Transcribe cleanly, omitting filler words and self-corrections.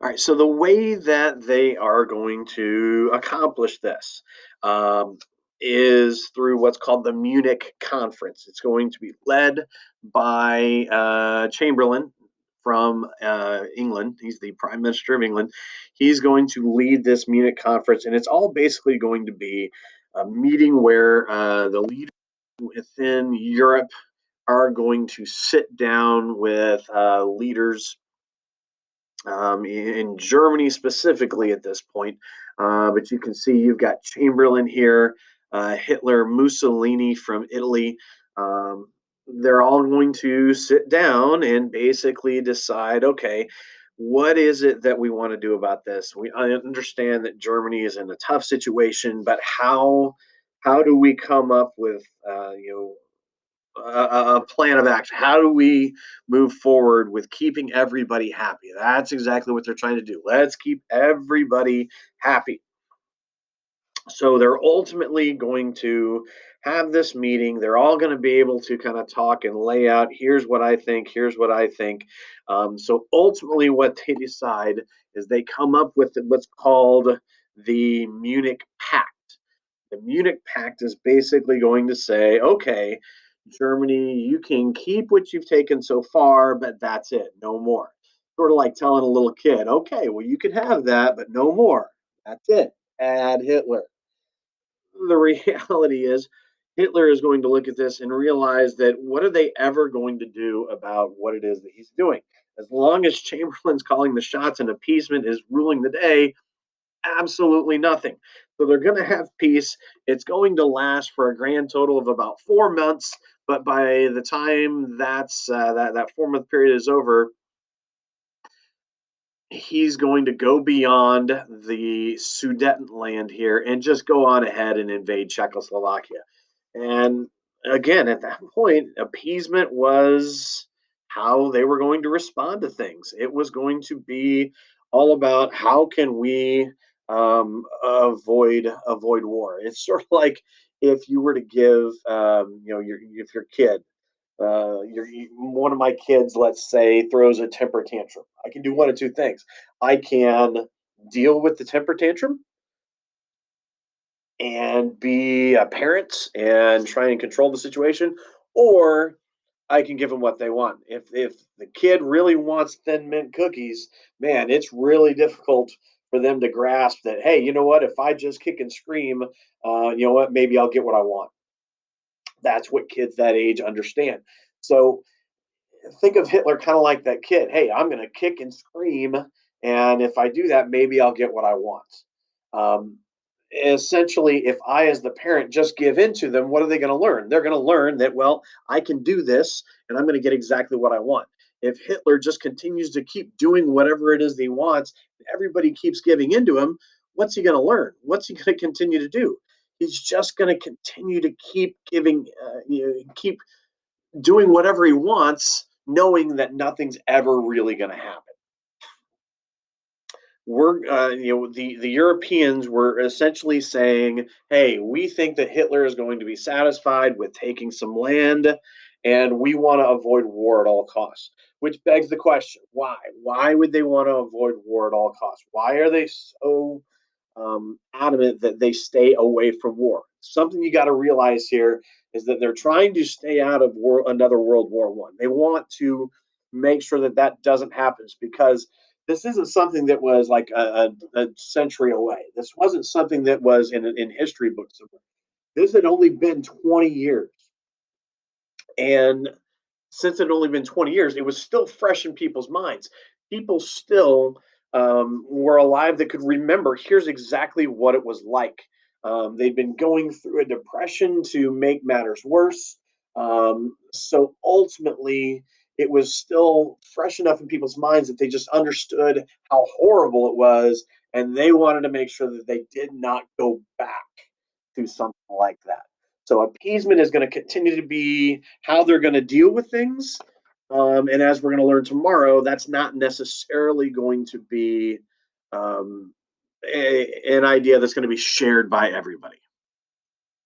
All right, so the way that they are going to accomplish this um, is through what's called the Munich Conference. It's going to be led by Chamberlain from England. He's the Prime Minister of England. He's going to lead this Munich Conference, and it's all basically going to be a meeting where the leaders within Europe are going to sit down with leaders in Germany specifically at this point. But you can see you've got Chamberlain here, Hitler, Mussolini from Italy. Um, they're all going to sit down and basically decide, okay, what is it that we want to do about this? I understand that Germany is in a tough situation, but how do we come up with a plan of action? How do we move forward with keeping everybody happy? That's exactly what they're trying to do. Let's keep everybody happy. So they're ultimately going to have this meeting. They're all going to be able to kind of talk and lay out, here's what I think, here's what I think. So ultimately, what they decide is they come up with what's called the Munich Pact. The Munich Pact is basically going to say, okay, Germany, you can keep what you've taken so far, but that's it, no more. Sort of like telling a little kid, okay, well, you can have that, but no more. That's it. Add Hitler. The reality is, Hitler is going to look at this and realize that what are they ever going to do about what it is that he's doing? As long as Chamberlain's calling the shots and appeasement is ruling the day, absolutely nothing. So they're going to have peace. It's going to last for a grand total of about 4 months. But by the time that 4 month period is over, he's going to go beyond the Sudetenland here and just go on ahead and invade Czechoslovakia. And again, at that point, appeasement was how they were going to respond to things. It was going to be all about how can we avoid war. It's sort of like if you were to give if your kid one of my kids, let's say, throws a temper tantrum. I can do one of two things. I can deal with the temper tantrum and be a parent and try and control the situation, or I can give them what they want. If the kid really wants thin mint cookies, man, it's really difficult for them to grasp that. Hey, you know what? If I just kick and scream, you know what? Maybe I'll get what I want. That's what kids that age understand. So think of Hitler kind of like that kid. Hey, I'm going to kick and scream, and if I do that, maybe I'll get what I want. Um, Essentially, if I, as the parent, just give in to them, what are they going to learn? They're going to learn that, well, I can do this, and I'm going to get exactly what I want. If Hitler just continues to keep doing whatever it is that he wants, everybody keeps giving into him, what's he going to learn? What's he going to continue to do? He's just going to continue to keep giving, keep doing whatever he wants, knowing that nothing's ever really going to happen. The Europeans were essentially saying, "Hey, we think that Hitler is going to be satisfied with taking some land, and we want to avoid war at all costs." Which begs the question: why? Why would they want to avoid war at all costs? Why are they so adamant that they stay away from war? Something you got to realize here is that they're trying to stay out of another World War One. They want to make sure that that doesn't happen because this isn't something that was like a century away. This wasn't something that was in history books somewhere. This had only been 20 years. And since it had only been 20 years, it was still fresh in people's minds. People still were alive that could remember here's exactly what it was like. They'd been going through a depression to make matters worse. So ultimately, it was still fresh enough in people's minds that they just understood how horrible it was. And they wanted to make sure that they did not go back to something like that. So appeasement is going to continue to be how they're going to deal with things. And as we're going to learn tomorrow, that's not necessarily going to be an idea that's going to be shared by everybody.